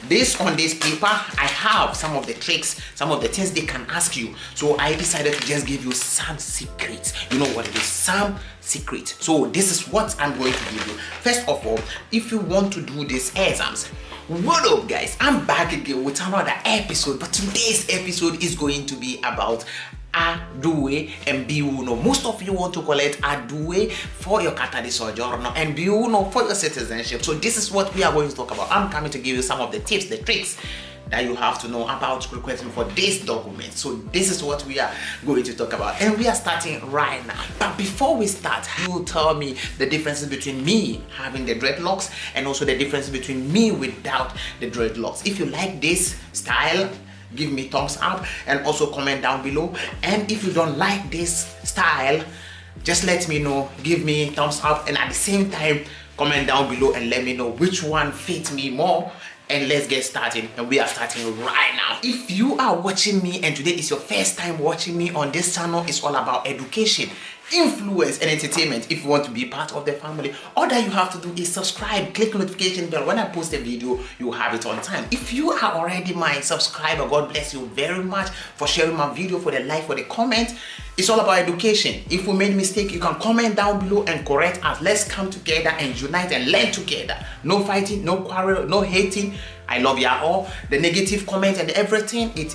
Based on this paper, I have some of the tricks, some of the things they can ask you. So I decided to just give you some secrets. You know what it is? Some secrets. So this is what I'm going to give you. First of all, if you want to do these exams, what up guys, I'm back again with another episode, but today's episode is going to be about A2 and B1. Most of you want to collect A2 for your carta di soggiorno and B1 for your citizenship. So this is what we are going to talk about. I'm coming to give you some of the tips, the tricks that you have to know about requesting for this document. So this is what we are going to talk about, and we are starting right now. But before we start, you tell me the differences between me having the dreadlocks and also the difference between me without the dreadlocks. If you like this style, give me thumbs up and also comment down below. And if you don't like this style, just let me know, give me thumbs up, and at the same time comment down below and let me know which one fits me more. And let's get started, and we are starting right now. If you are watching me and today is your first time watching me on this channel, it's all about education, influence and entertainment. If you want to be part of the family, all that you have to do is subscribe, click notification bell. When I post a video, you have it on time. If you are already my subscriber, God bless you very much for sharing my video, for the like, for the comment. It's all about education. If we made mistake, you can comment down below and correct us. Let's come together and unite and learn together. No fighting, no quarrel, no hating. I love you all. The negative comment and everything, it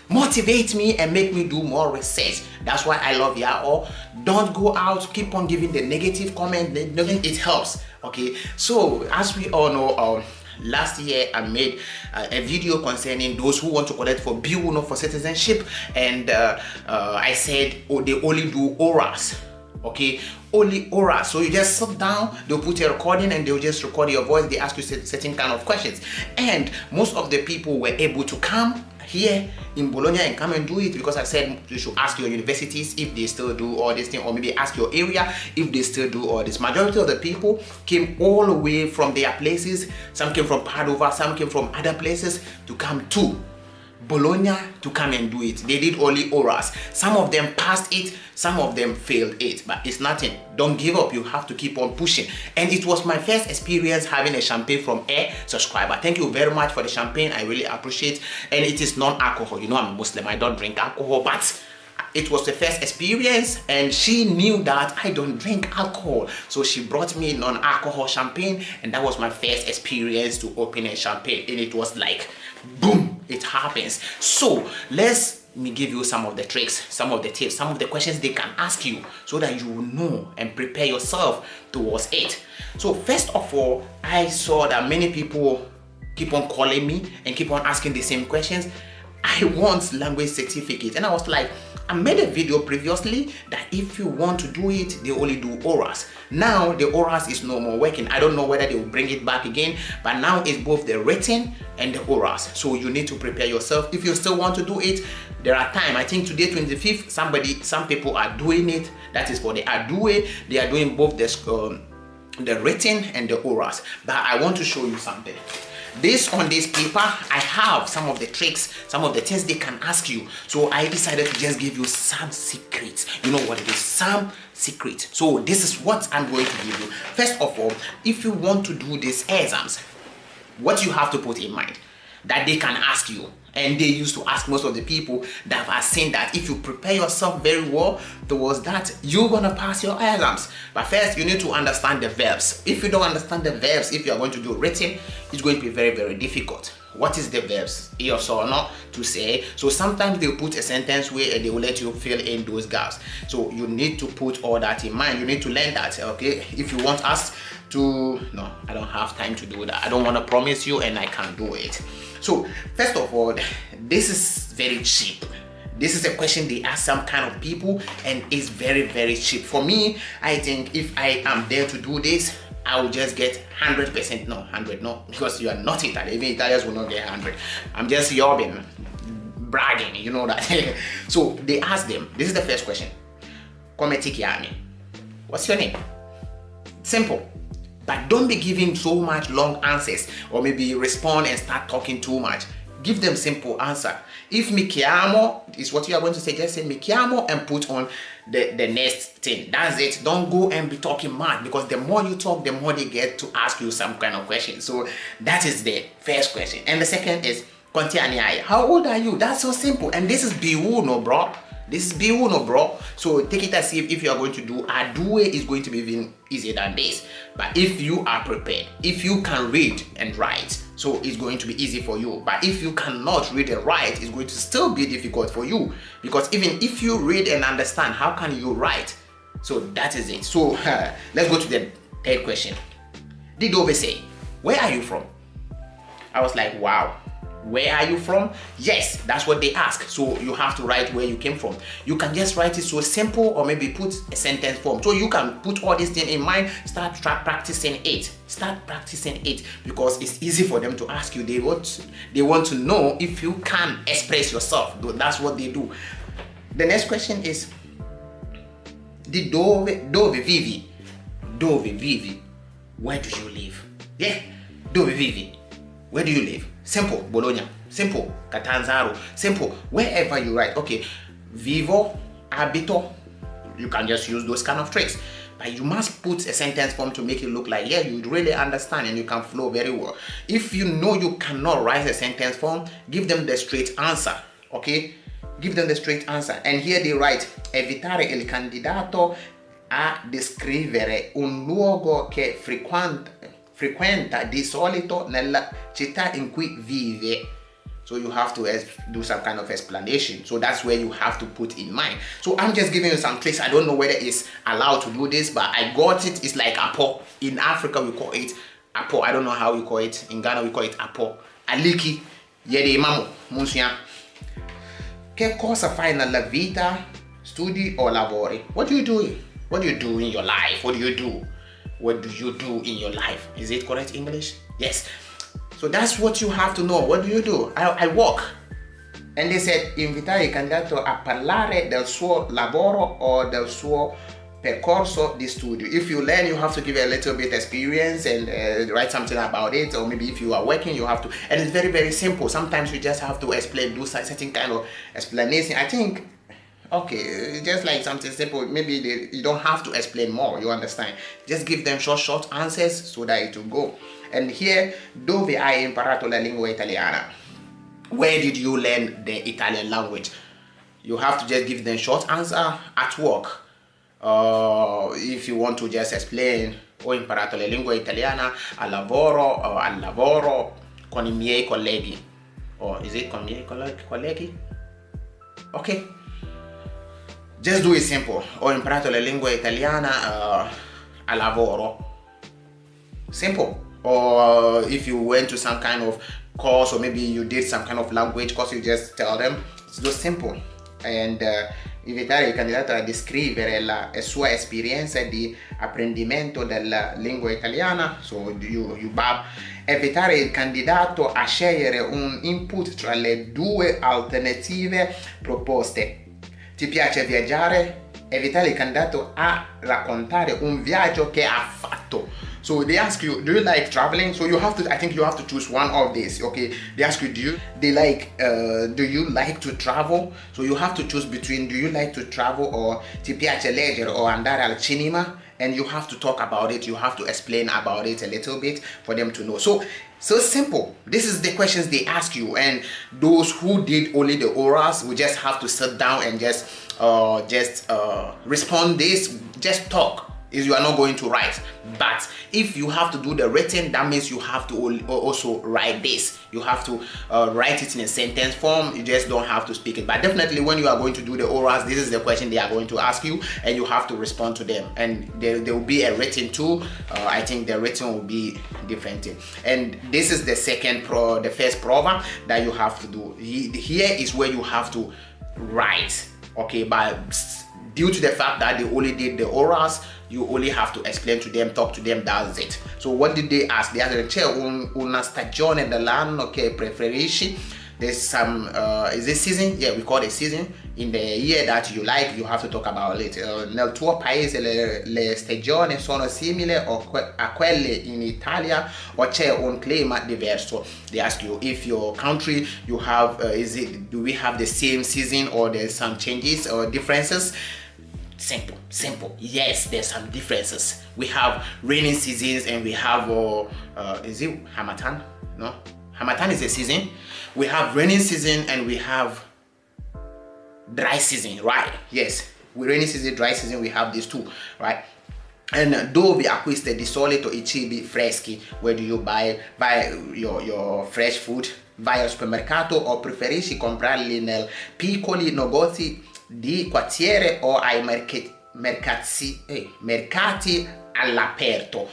motivates me and make me do more research. That's why I love you all. Don't go out, keep on giving the negative comment. It helps. Okay, so as we all know, last year I made a video concerning those who want to collect for B1 for citizenship, and I said, oh, they only do orals. Okay, only oral. So you just sit down, they'll put a recording and they'll just record your voice. They ask you certain kind of questions, and most of the people were able to come here in Bologna and come and do it, because I said you should ask your universities if they still do all this thing, or maybe ask your area if they still do all this. Majority of the people came all the way from their places. Some came from Padova, some came from other places to come to Bologna to come and do it. They did only orals. Some of them passed it, some of them failed it, but it's nothing. Don't give up, you have to keep on pushing. And it was my first experience having a champagne from a subscriber. Thank you very much for the champagne, I really appreciate. And it is non-alcohol. You know, I'm a Muslim, I don't drink alcohol, but it was the first experience, and she knew that I don't drink alcohol, so she brought me non-alcohol champagne, and that was my first experience to open a champagne, and it was like boom, it happens. So let me give you some of the tricks, some of the tips, some of the questions they can ask you, so that you will know and prepare yourself towards it. So first of all, I saw that many people keep on calling me and keep on asking the same questions. I want language certificate, and I was like, I made a video previously that if you want to do it, they only do orals. Now the orals is no more working. I don't know whether they will bring it back again, but now it's both the written and the orals. So you need to prepare yourself. If you still want to do it, there are time. I think today 25th, some people are doing it. That is for the A2. They are doing both the written and the orals. But I want to show you something. Based on this paper, I have some of the tricks, some of the things they can ask you. So I decided to just give you some secrets. You know what it is? Some secrets. So this is what I'm going to give you. First of all, if you want to do these exams, what you have to put in mind that they can ask you, and they used to ask most of the people that have seen that if you prepare yourself very well towards that, you're gonna pass your exams. But first, you need to understand the verbs. If you don't understand the verbs, if you are going to do written, it's going to be very, very difficult. What is the verbs? Yes or not to say. So sometimes they'll put a sentence where they will let you fill in those gaps. So you need to put all that in mind. You need to learn that, okay? If you want us to, no, I don't have time to do that. I don't want to promise you and I can't do it. So first of all, this is very cheap. This is a question they ask some kind of people, and it's very, very cheap. For me, I think if I am there to do this, I will just get 100%. No, 100, no, because you are not Italian. Even Italians will not get 100. I'm just yobbing, bragging, you know that. So they ask them, this is the first question. Come ti chiami? What's your name? Simple. But don't be giving so much long answers, or maybe respond and start talking too much. Give them simple answer. If mi chiamo is what you are going to say, just say mi chiamo and put on the next thing. That's it. Don't go and be talking mad, because the more you talk, the more they get to ask you some kind of question. So that is the first question. And the second is, how old are you? That's so simple. And this is biuno, bro. This is biuno, bro. So take it as if you are going to do adue, is going to be even easier than this. But if you are prepared, if you can read and write, so it's going to be easy for you. But if you cannot read and write, it's going to still be difficult for you, because even if you read and understand, how can you write? So that is it. So let's go to the third question. Did Dove say, where are you from? I was like, wow. Where are you from? Yes, that's what they ask. So you have to write where you came from. You can just write it so simple, or maybe put a sentence form. So you can put all these things in mind. Start practicing it. Start practicing it, because it's easy for them to ask you. They want to know if you can express yourself. That's what they do. The next question is, di dove vivi? Dove vivi? Where do you live? Yeah, dove vivi? Where do you live? Simple, Bologna. Simple, Catanzaro. Simple, wherever you write. Okay, vivo, abito. You can just use those kind of tricks. But you must put a sentence form to make it look like, yeah, you really understand and you can flow very well. If you know you cannot write a sentence form, give them the straight answer. Okay? Give them the straight answer. And here they write, evitare il candidato a descrivere un luogo che frequenta di solito nella città in cui vive. So you have to do some kind of explanation. So that's where you have to put in mind. So I'm just giving you some tricks. I don't know whether it's allowed to do this, but I got it. It's like apo. In Africa we call it apo. I don't know how we call it. In Ghana we call it apo. Aliki yede mamo munsia. Che cosa fai nella vita? Studi o lavori? What do you do? What do you do in your life? What do you do? What do you do in your life? Is it correct English? Yes. So that's what you have to know. What do you do? I work. And they said, invitare il candidato a parlare del suo lavoro o del suo percorso di studio. If you learn, you have to give a little bit experience and write something about it. Or maybe if you are working, you have to. And it's very, very simple. Sometimes you just have to explain, do certain kind of explanation. I think, okay, just like something simple, maybe you don't have to explain more, you understand. Just give them short answers so that it will go. And here, dove hai imparato la lingua italiana? Where did you learn the Italian language? You have to just give them short answer. At work. If you want to just explain, ho imparato la lingua italiana al lavoro con I miei colleghi. Or is it con I miei colleghi? Okay. Just do it simple. Ho imparato la lingua italiana al lavoro. Simple. Or if you went to some kind of course, or maybe you did some kind of language course, you just tell them. It's just simple. And invitare il candidato a descrivere la sua esperienza di apprendimento della lingua italiana. So you bab. Invitare il candidato a scegliere un input tra le due alternative proposte. Ti piace viaggiare? Invitare il candidato a raccontare un viaggio che ha fatto. So they ask you, do you like traveling? So you have to, I think you have to choose one of these. Okay, they ask you, do you like to travel? So you have to choose between, do you like to travel, or ti piace leggere o andare al cinema? And you have to talk about it, you have to explain about it a little bit for them to know. So simple. This is the questions they ask you, and those who did only the orals will just have to sit down and just respond this, just talk. Is you are not going to write. But if you have to do the written, that means you have to also write this. You have to write it in a sentence form. You just don't have to speak it. But definitely when you are going to do the orals, this is the question they are going to ask you, and you have to respond to them. And there will be a written too. I think the written will be different thing. And this is the the first program that you have to do. Here is where you have to write. Okay, but due to the fact that they only did the orals, you only have to explain to them, talk to them, that's it. So what did they ask? They asked, c'è una stagione dell'anno che preferisci? There's some, is it season? Yeah, we call it season. In the year that you like, you have to talk about it. Nel tuo paese le stagioni sono simili a quelle in Italia, o c'è un clima diverso? They ask you if your country you have, do we have the same season, or there's some changes or differences? Simple. Yes, there's some differences. We have rainy seasons and we have is it Hamatan? No, Hamatan is a season. We have rainy season and we have dry season, right? Yes, with rainy season, dry season, we have these two, right? And dove acquista di solito I cibi freschi? Where do you buy your fresh food? Vai al supermercato o preferisci comprarli nei piccoli negozi di quartiere o ai mercati all'aperto?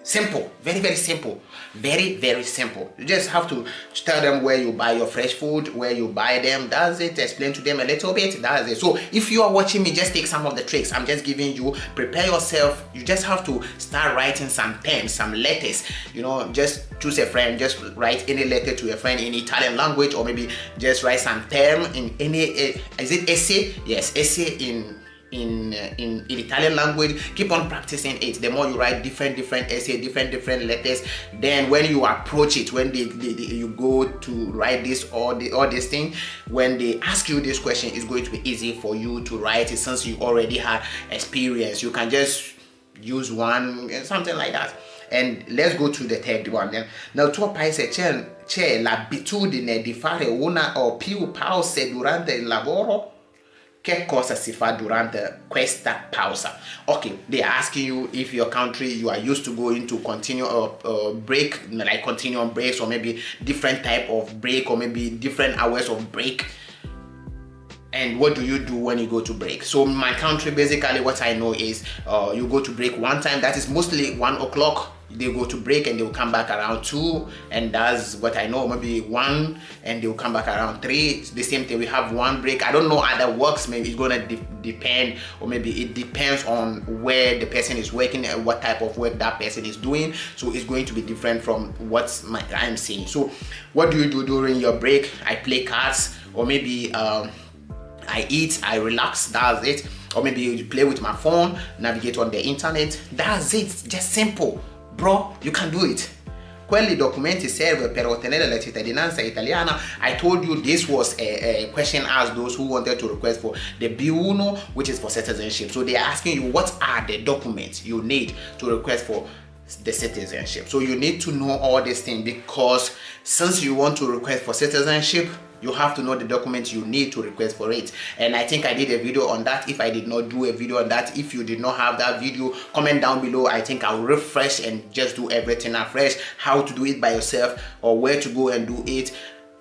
Simple, very simple, very simple. You just have to tell them where you buy your fresh food, where you buy them. That's it. Explain to them a little bit. That's it. So if you are watching me, just take some of the tricks I'm just giving you. Prepare yourself. You just have to start writing some pens, some letters. You know, just choose a friend, just write any letter to a friend in Italian language, or maybe just write some term in any is it essay? Yes, essay in Italian language. Keep on practicing it. The more you write different essays, different letters, then when you approach it, when you go to write this or this thing, when they ask you this question, it's going to be easy for you to write it, since you already had experience. You can just use one, something like that. And let's go to the third one then. Nel tuo paese c'è l'abitudine di fare una o più pause durante il lavoro? Che cosa si fa durante questa pausa? Okay, they're asking you if your country you are used to going to continue break, like continuum breaks, or maybe different type of break, or maybe different hours of break. And what do you do when you go to break? So in my country, basically what I know is you go to break one time, that is mostly 1 o'clock. They go to break and they will come back around 2, and that's what I know. Maybe 1 and they will come back around 3. It's the same thing. We have 1 break. I don't know other works. Maybe it's gonna depend, or maybe it depends on where the person is working and what type of work that person is doing. So it's going to be different from what I'm saying. So what do you do during your break? I play cards, or maybe I eat, I relax, that's it. Or maybe you play with my phone, navigate on the internet. That's it. Just simple. Bro, you can do it. Quali documenti serve per ottenere la cittadinanza italiana? I told you this was a question asked those who wanted to request for the B1, which is for citizenship. So they're asking you, what are the documents you need to request for the citizenship? So you need to know all these things, because since you want to request for citizenship, you have to know the documents you need to request for it. And I think I did a video on that. If I did not do a video on that, if you did not have that video, comment down below. I think I'll refresh and just do everything afresh, how to do it by yourself, or where to go and do it,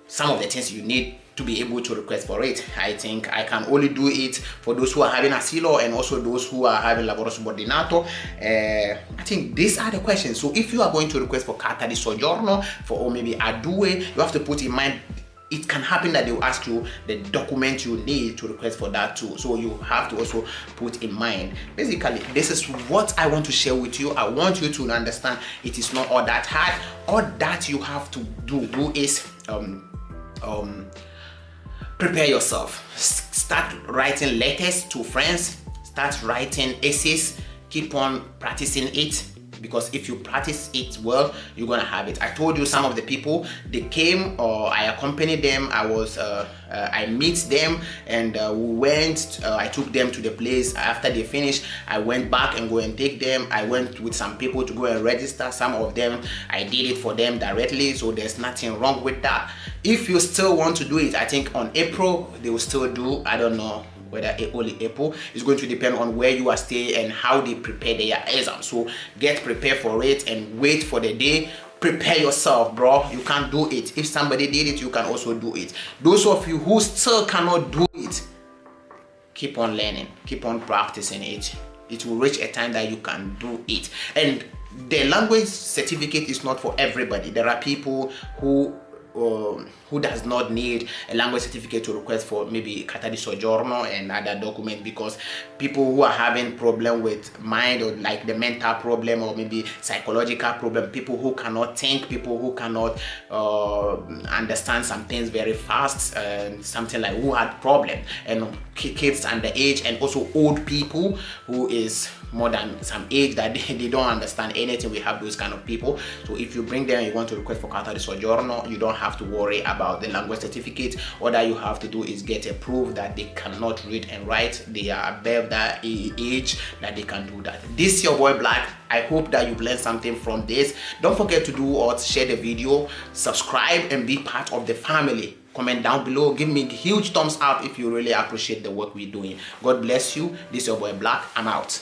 some of the things you need to be able to request for it. I think I can only do it for those who are having asilo and also those who are having lavoro subordinato. I think these are the questions. So if you are going to request for carta di soggiorno, for, or maybe adue, you have to put in mind, it can happen that they will ask you the document you need to request for that too. So you have to also put in mind. Basically, this is what I want to share with you. I want you to understand it is not all that hard. All that you have to do is prepare yourself. Start writing letters to friends. Start writing essays. Keep on practicing it, because if you practice it well, you're gonna have it. I told you some of the people, they came, or I accompanied them. I meet them, and we went. I took them to the place. After they finished, I went back and go and take them. I went with some people to go and register. Some of them, I did it for them directly, so there's nothing wrong with that. If you still want to do it, I think on April they will still do. I don't know whether only April. It's going to depend on where you are staying and how they prepare their exam. So get prepared for it and wait for the day. Prepare yourself, bro. You can do it. If somebody did it, you can also do it. Those of you who still cannot do it, keep on learning, keep on practicing it. It will reach a time that you can do it. And the language certificate is not for everybody. There are people who does not need a language certificate to request for maybe carta di soggiorno and other documents, because people who are having problem with mind, or like the mental problem, or maybe psychological problem, people who cannot think, people who cannot understand some things very fast, and something like who had problem, and kids underage, and also old people who is more than some age that they don't understand anything. We have those kind of people. So if you bring them, you want to request for carta di soggiorno, you don't have to worry about the language certificate. All that you have to do is get a proof that they cannot read and write, they are above that age that they can do that. This is your boy Black. I hope that you've learned something from this. Don't forget to do or share the video, subscribe, and be part of the family. Comment down below, give me a huge thumbs up if you really appreciate the work we're doing. God bless you. This is your boy Black. I'm out.